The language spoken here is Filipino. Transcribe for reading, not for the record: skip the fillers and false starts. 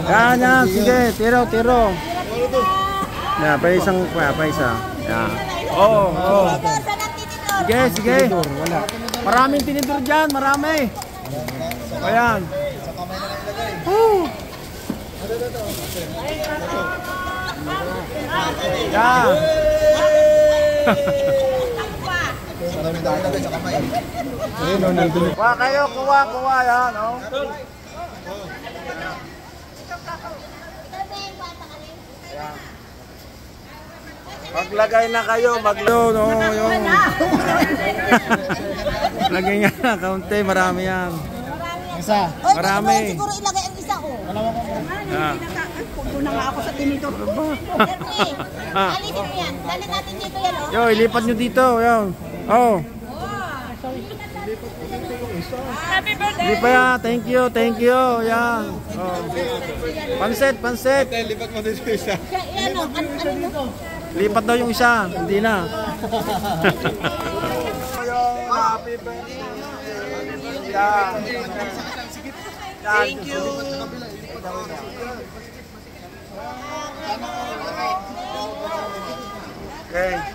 Yan. Sige, tiro. Yan, pa isa. Yan. Oh. Sige. Maraming tinidor dyan, marami. Ayan. Yan. Kuha kayo, kuha yan, oh. Maglagay na kayo, no, yun. Lagay nga, kaunti, marami yan. Isa. Marami. Siguro ilagay ang isa, oh. Puno na nga ako sa tinidor. Alisin mo yan. Dali natin dito yan, oh. Yo, ilipat nyo dito, yun. Oh. Happy birthday! Hindi pa yan, thank you, yan. Oh. Pansit. Lipat mo dito isa. Yan, oh. Ano mo? Lipat daw yung isa, hindi na. Happy birthday. Yan. Thank you. Okay.